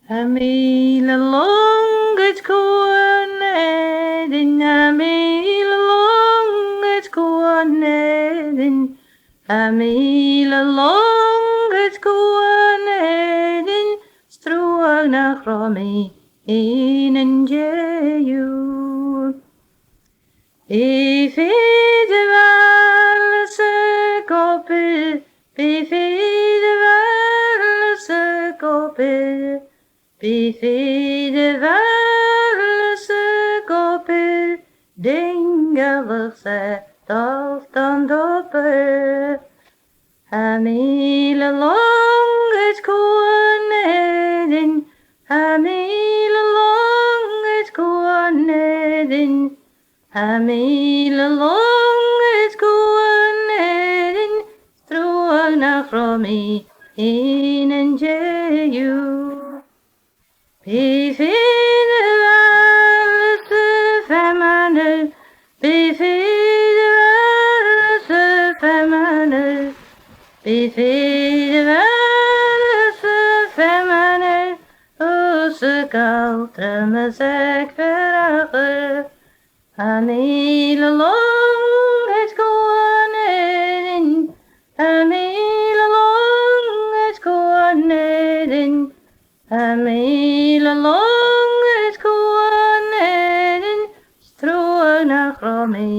Amila longet kuanedin, amila longet kuanedin, amila longet kuanedin, struag na chromi in jeju. Befide valse koppel, befide valse koppel, befide valse koppel, dingeligse daltan dopper. Amila longet kuanedin, amila longet kuanedin, amila longet kuanedin, struag na chromi in jeju. Befide valse femane, befide valse femane, befide valse femane, osse kaltre me sekverache. Amila longet kuanedin, amila longet kuanedin, amila longet kuanedin, struag na chromi